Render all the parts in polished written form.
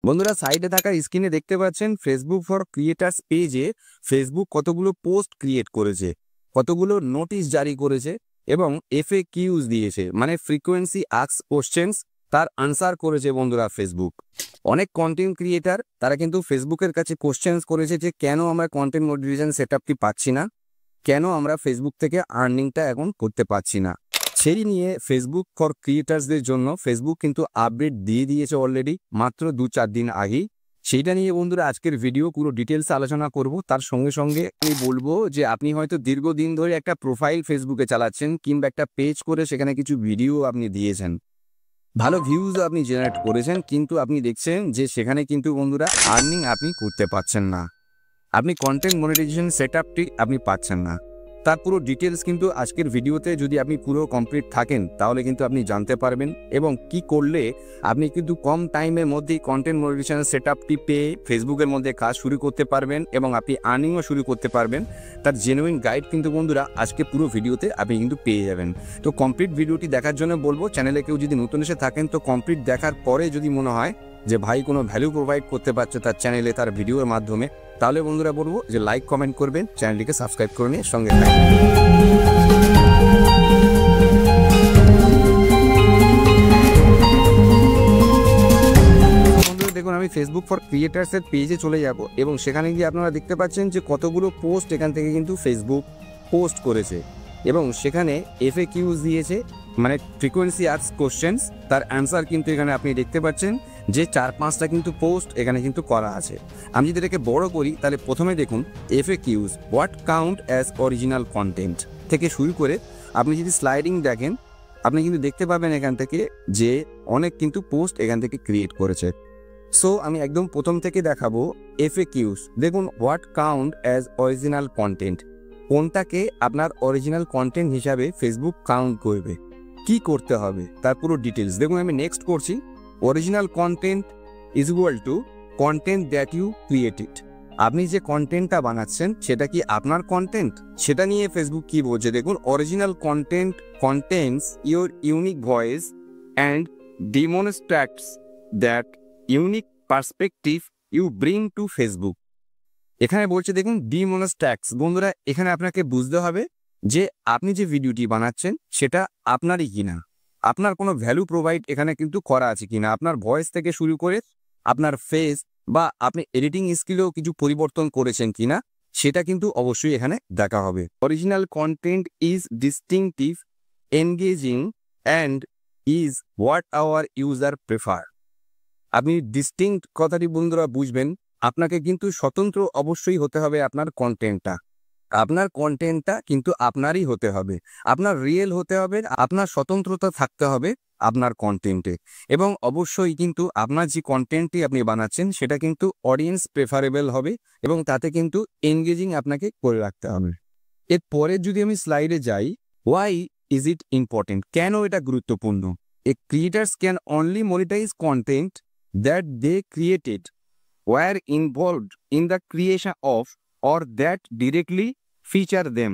বন্ধুরা সাইডে থাকা স্ক্রিনে দেখতে পাচ্ছেন ফেসবুক ফর ক্রিয়েটার্স পেজে ফেসবুক কতগুলো পোস্ট ক্রিয়েট করেছে, কতগুলো নোটিশ জারি করেছে এবং FAQs দিয়েছে, মানে ফ্রিকোয়েন্সি আস্কড কোশ্চেন্স, তার আনসার করেছে। বন্ধুরা ফেসবুক অনেক কন্টেন্ট ক্রিয়েটার তারা কিন্তু ফেসবুকের কাছে কোশ্চেন্স করেছে যে কেন আমরা কন্টেন্ট মনিটাইজেশন সেটআপটি পাচ্ছি না, কেন আমরা ফেসবুক থেকে আর্নিংটা এখন করতে পারছি না। সেই নিয়ে ফেসবুক ফর ক্রিয়েটার্সদের জন্য ফেসবুক কিন্তু আপডেট দিয়ে দিয়েছে অলরেডি মাত্র 2-4 দিন আগেই। সেইটা নিয়ে বন্ধুরা আজকের ভিডিও পুরো ডিটেলস আলোচনা করব। তার সঙ্গে সঙ্গে আমি বলবো যে আপনি হয়তো দীর্ঘদিন ধরে একটা প্রোফাইল ফেসবুকে চালাচ্ছেন কিংবা একটা পেজ করে সেখানে কিছু ভিডিও আপনি দিয়েছেন, ভালো ভিউজ আপনি জেনারেট করেছেন, কিন্তু আপনি দেখছেন যে সেখানে কিন্তু বন্ধুরা আর্নিং আপনি করতে পারছেন না, আপনি কন্টেন্ট মনিটাইজেশন সেটআপটি আপনি পাচ্ছেন না। তার পুরো ডিটেলস কিন্তু আজকের ভিডিওতে যদি আপনি পুরো কমপ্লিট থাকেন তাহলে কিন্তু আপনি জানতে পারবেন এবং কি করলে আপনি কিন্তু কম টাইমের মধ্যেই কন্টেন্ট মনিটাইজেশন সেটআপটি পেয়ে ফেসবুকের মধ্যে কাজ শুরু করতে পারবেন এবং আপনি আর্নিংও শুরু করতে পারবেন। তার জেনুইন গাইড কিন্তু বন্ধুরা আজকে পুরো ভিডিওতে আপনি কিন্তু পেয়ে যাবেন। তো কমপ্লিট ভিডিওটি দেখার জন্য বলবো, চ্যানেলে কেউ যদি নতুন এসে থাকেন তো কমপ্লিট দেখার পরে যদি মনে হয় যে ভাই কোনো ভ্যালু প্রোভাইড করতে পারছে তার চ্যানেলে তার ভিডিওর মাধ্যমে, তাহলে বন্ধুরা বলবো যে লাইক কমেন্ট করবেন, চ্যানেলটিকে সাবস্ক্রাইব করে নিয়ে সঙ্গে থাকবেন। বন্ধুরা দেখুন, আমি ফেসবুক ফর ক্রিয়েটার্সের পেজে চলে যাব এবং সেখানে গিয়ে আপনারা দেখতে পাচ্ছেন যে কতগুলো পোস্ট এখান থেকে কিন্তু ফেসবুক পোস্ট করেছে এবং সেখানে FAQs দিয়েছে, মানে ফ্রিকোয়েন্সি আস্কড কোশ্চেন্স, তার অ্যান্সার কিন্তু এখানে আপনি দেখতে পাচ্ছেন যে 4-5টা কিন্তু পোস্ট এখানে কিন্তু করা আছে। আমি যদি এটাকে বড় করি তাহলে প্রথমে দেখুন FAQs what count as original content থেকে শুরু করে আপনি যদি স্লাইডিং দেখেন আপনি কিন্তু দেখতে পাবেন এখান থেকে যে অনেক কিন্তু পোস্ট এখান থেকে ক্রিয়েট করেছে। সো আমি একদম প্রথম থেকে দেখাবো FAQs। দেখুন what count as original content, কোনটাকে আপনার অরিজিনাল কন্টেন্ট হিসাবে ফেসবুক কাউন্ট করবে, কি করতে হবে তার পুরো ডিটেলস দেখুন। আমি নেক্সট করছি, original content is equal to content that you created. আপনি যে কন্টেন্টটা বানাচ্ছেন সেটা কি আপনার কন্টেন্ট, সেটা নিয়ে ফেসবুক কি বলছে দেখুন। Original content contents your unique voice and demonstrates that unique perspective you bring to Facebook. এখানে বলছে দেখুন ডেমনস্ট্রেটস। বন্ধুরা এখানে আপনাকে বুঝতে হবে যে আপনি যে ভিডিওটি বানাচ্ছেন সেটা আপনারই কিনা, আপনার কোনো ভ্যালু প্রোভাইড এখানে কিন্তু করা আছে কিনা, আপনার ভয়েস থেকে শুরু করে আপনার ফেস বা আপনি এডিটিং স্কিলেও কিছু পরিবর্তন করেছেন কিনা সেটা কিন্তু অবশ্যই এখানে দেখা হবে। Original content is distinctive, engaging and is what hour user prefer. আপনি ডিস্টিংক্ট কথাটি বন্ধুরা বুঝবেন, আপনাকে কিন্তু স্বতন্ত্র অবশ্যই হতে হবে। আপনার কন্টেন্টটা কিন্তু আপনারই হতে হবে, আপনার রিয়েল হতে হবে, আপনার স্বতন্ত্রতা থাকতে হবে আপনার কন্টেন্টে এবং অবশ্যই কিন্তু আপনার যে কন্টেন্টটি আপনি বানাচ্ছেন সেটা কিন্তু অডিয়েন্স প্রেফারেবল হবে এবং তাতে কিন্তু এনগেজিং আপনাকে করে রাখতে হবে। এরপরে যদি আমি স্লাইডে যাই, ওয়াই ইজ ইট ইম্পর্টেন্ট, কেন এটা গুরুত্বপূর্ণ। A creators can only monetise content that they created were involved in the creation of or that directly feature them।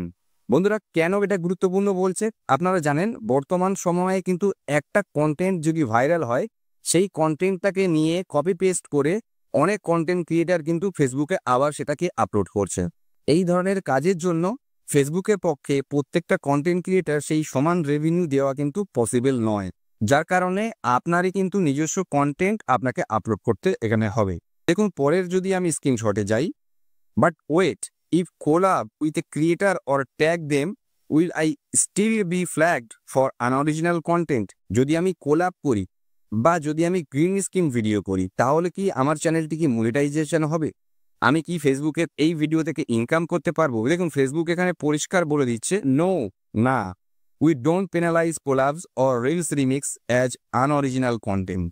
বন্ধুরা কেন এটা গুরুত্বপূর্ণ বলছে, আপনারা জানেন বর্তমান সময়ে কিন্তু একটা কন্টেন্ট যদি ভাইরাল হয় সেই কন্টেন্টটাকে নিয়ে কপি পেস্ট করে অনেক কন্টেন্ট ক্রিয়েটার কিন্তু ফেসবুকে আবার সেটাকে আপলোড করছে। এই ধরনের কাজের জন্য ফেসবুকের পক্ষে প্রত্যেকটা কন্টেন্ট ক্রিয়েটার সেই সমান রেভিনিউ দেওয়া কিন্তু পসিবল নয়, যার কারণে আপনারই কিন্তু নিজস্ব কন্টেন্ট আপনাকে আপলোড করতে এখানে হবে। দেখুন পরের যদি আমি স্ক্রিনশটে যাই, But wait, if collab with a creator or tag them, will I still be flagged for unoriginal content? যদি আমি কোলাব করি বা যদি আমি গ্রিন স্ক্রিন ভিডিও করি তাহলে কি আমার চ্যানেলটি কি মনিটাইজেশন হবে, আমি কি ফেসবুকের এই ভিডিও থেকে ইনকাম করতে পারবো? দেখুন ফেসবুক এখানে পরিষ্কার বলে দিচ্ছে নো, না, we don't penalise collabs or reels remix as unoriginal content.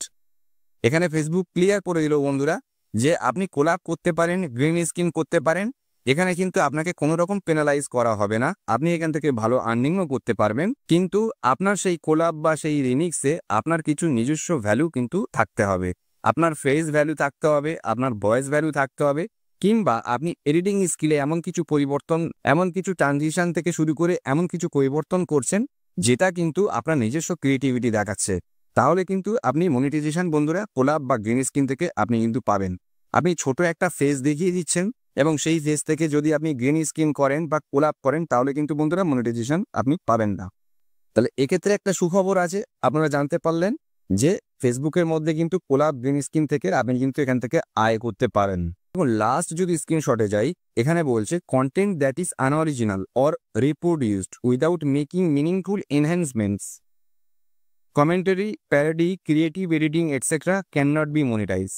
এখানে ফেসবুক ক্লিয়ার করে দিল বন্ধুরা যে আপনি কোলাব করতে পারেন, গ্রিন স্ক্রিন করতে পারেন, এখানে কিন্তু আপনাকে কোনো রকম পেনালাইজ করা হবে না, আপনি এখান থেকে ভালো আর্নিংও করতে পারবেন, কিন্তু আপনার সেই কোলাব বা সেই রিমিক্সে আপনার কিছু নিজস্ব ভ্যালু কিন্তু থাকতে হবে, আপনার ফেস ভ্যালু থাকতে হবে, আপনার ভয়েস ভ্যালু থাকতে হবে, কিংবা আপনি এডিটিং স্কিলে এমন কিছু পরিবর্তন, এমন কিছু ট্রানজিশন থেকে শুরু করে এমন কিছু পরিবর্তন করছেন যেটা কিন্তু আপনার নিজস্ব ক্রিয়েটিভিটি দেখাচ্ছে। তাহলে কিন্তু আপনি মনিটাইজেশন বন্ধুরা কোলাব বা গ্রিন স্ক্রিন থেকে আপনি কিন্তু পাবেন। আপনি ছোট একটা ফেস দেখিয়ে দিচ্ছেন এবং সেই ফেস থেকে যদি আপনি গ্রিন স্ক্রিন করেন বা কোলাব করেন তাহলে কিন্তু বন্ধুরা মনিটাইজেশন আপনি পাবেন না। তাহলে এক্ষেত্রে একটা সুখবর আছে, আপনারা জানতে পারলেন যে ফেসবুকের মধ্যে কিন্তু কোলাব গ্রিন স্ক্রিন থেকে আপনি কিন্তু এখান থেকে আয় করতে পারেন। এবং লাস্ট যদি স্ক্রিনশটে যাই, এখানে বলছে content that is unoriginal or reproduced without making meaningful enhancements, commentary, parody, creative editing etcetera can not be monetise.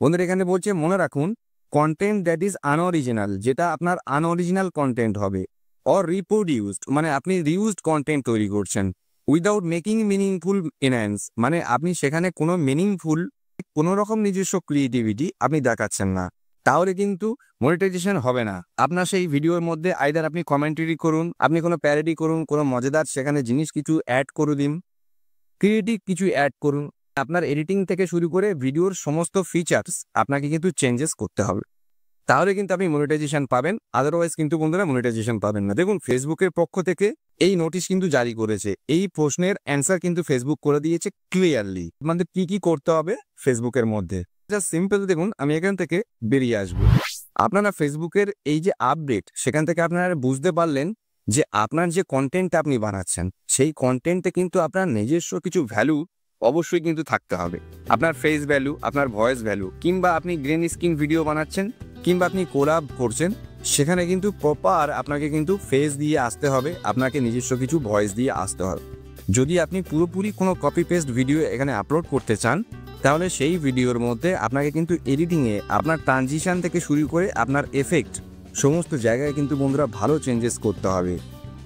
বন্ধুরা এখানে বলছে মনে রাখুন কন্টেন্ট দ্যাট ইজ আনঅরিজিনাল, যেটা আপনার আনঅরিজিনাল কন্টেন্ট হবে, অর রিপ্রোডিউসড মানে আপনি রিউজড কন্টেন্ট তৈরি করছেন, উইদাউট মেকিং মিনিংফুল এনহ্যান্স মানে আপনি সেখানে কোনো মিনিংফুল কোনো রকম নিজস্ব ক্রিয়েটিভিটি আপনি দেখাচ্ছেন না, তাহলে কিন্তু মনিটাইজেশন হবে না। আপনার সেই ভিডিওর মধ্যে আইদার আপনি কমেন্টারি করুন, আপনি কোনো প্যারোডি করুন, কোনো মজাদার সেখানে জিনিস কিছু অ্যাড করে দিন, ক্রিয়েটিভ কিছু অ্যাড করুন, আপনার এডিটিং থেকে শুরু করে ভিডিওর সমস্ত ফিচার্স আপনাকে কিন্তু চেঞ্জেস করতে হবে, তাহলে কিন্তু আপনি মনিটাইজেশন পাবেন, আদারওয়াইজ কিন্তু বন্ধুরা মনিটাইজেশন পাবেন না। দেখুন ফেসবুকের পক্ষ থেকে এই নোটিশ কিন্তু জারি করেছে, এই প্রশ্নের অ্যান্সার কিন্তু ফেসবুক করে দিয়েছে ক্লিয়ারলি, আমাদের কি কি করতে হবে ফেসবুকের মধ্যে। জাস্ট সিম্পল দেখুন, আমি এখান থেকে বেরিয়ে আসবো। আপনারা ফেসবুকের এই যে আপডেট সেখান থেকে আপনারা বুঝতে পারলেন যে আপনার যে কন্টেন্টটা আপনি বানাচ্ছেন সেই কন্টেন্টে কিন্তু আপনার নিজস্ব কিছু ভ্যালু অবশ্যই কিন্তু থাকতে হবে, আপনার ফেস ভ্যালু, আপনার ভয়েস ভ্যালু, কিংবা আপনি গ্রিন স্ক্রিন ভিডিও বানাচ্ছেন কিংবা আপনি কোলাব করছেন, সেখানে কিন্তু প্রপার আপনাকে কিন্তু ফেস দিয়ে আসতে হবে, আপনাকে নিজস্ব কিছু ভয়েস দিয়ে আসতে হবে। যদি আপনি পুরোপুরি কোনো কপি পেস্ট ভিডিও এখানে আপলোড করতে চান তাহলে সেই ভিডিওর মধ্যে আপনাকে কিন্তু এডিটিংয়ে আপনার ট্রানজিশন থেকে শুরু করে আপনার এফেক্ট সমস্ত জায়গায় কিন্তু বন্ধুরা ভালো চেঞ্জেস করতে হবে,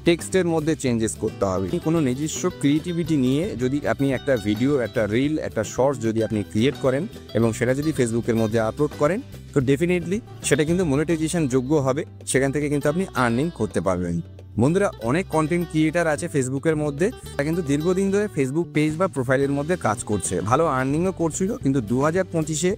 টেক্সটের মধ্যে চেঞ্জেস করতে হবে। কোনো নিজস্ব ক্রিয়েটিভিটি নিয়ে যদি আপনি একটা ভিডিও, একটা রিল, একটা শর্টস যদি আপনি ক্রিয়েট করেন এবং সেটা যদি ফেসবুকের মধ্যে আপলোড করেন তো ডেফিনেটলি সেটা কিন্তু মনিটাইজেশন যোগ্য হবে, সেখান থেকে কিন্তু আপনি আর্নিং করতে পারবেন। বন্ধুরা অনেক কন্টেন্ট ক্রিয়েটার আছে ফেসবুকের মধ্যে, তারা কিন্তু দীর্ঘদিন ধরে ফেসবুক পেজ বা প্রোফাইলের মধ্যে কাজ করছে, ভালো আর্নিংও করছিল, কিন্তু 2025-এ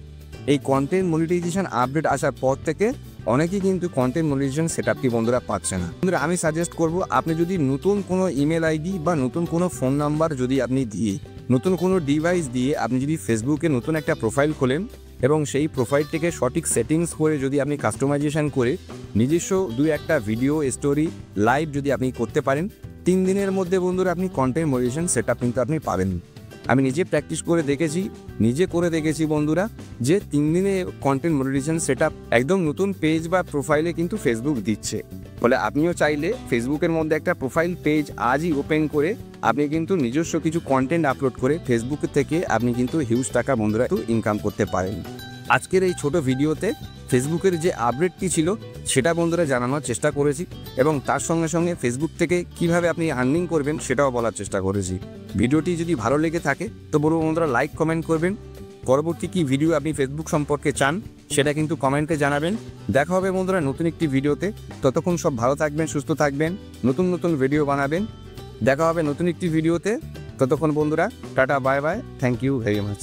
এই কন্টেন্ট মনিটাইজেশন আপডেট আসার পর থেকে অনেকেই কিন্তু কন্টেন্ট মনিটাইজেশন সেটআপটি বন্ধুরা পাচ্ছে না। বন্ধুরা আমি সাজেস্ট করব আপনি যদি নতুন কোনো ইমেল আইডি বা নতুন কোনো ফোন নাম্বার যদি আপনি দিয়ে, নতুন কোনো ডিভাইস দিয়ে আপনি যদি ফেসবুকে নতুন একটা প্রোফাইল খোলেন এবং সেই প্রোফাইলটিকে সঠিক সেটিংস করে যদি আপনি কাস্টমাইজেশন করে নিজস্ব একটা ভিডিও, স্টোরি, লাইভ যদি আপনি করতে পারেন, 3 দিনের মধ্যে বন্ধুরা আপনি কন্টেন্ট মনিটাইজেশন সেটআপ কিন্তু আপনি পাবেন। আমি নিজে প্র্যাকটিস করে দেখেছি, নিজে করে দেখেছি বন্ধুরা, যে 3 দিনে কন্টেন্ট মনিটাইজেশন সেটআপ একদম নতুন পেজ বা প্রোফাইলে কিন্তু ফেসবুক দিচ্ছে। ফলে আপনিও চাইলে ফেসবুকের মধ্যে একটা প্রোফাইল পেজ আজই ওপেন করে আপনি কিন্তু নিজস্ব কিছু কন্টেন্ট আপলোড করে ফেসবুক থেকে আপনি কিন্তু হিউজ টাকা বন্ধুরা ইনকাম করতে পারেন। আজকের এই ছোট ভিডিওতে ফেসবুকের যে আপডেটটি ছিল সেটা বন্ধুরা জানানোর চেষ্টা করেছি এবং তার সঙ্গে সঙ্গে ফেসবুক থেকে কিভাবে আপনি আর্নিং করবেন সেটাও বলার চেষ্টা করেছি। ভিডিওটি যদি ভালো লেগে থাকে তো বলবো বন্ধুরা লাইক কমেন্ট করবেন, পরবর্তী কি ভিডিও আপনি ফেসবুক সম্পর্কে চান সেটা কিন্তু কমেন্টে জানাবেন। দেখা হবে বন্ধুরা নতুন একটি ভিডিওতে, ততক্ষণ সব ভালো থাকবেন, সুস্থ থাকবেন, নতুন নতুন ভিডিও বানাবেন। দেখা হবে নতুন একটি ভিডিওতে, ততক্ষণ বন্ধুরা tata, bye bye, thank you very much.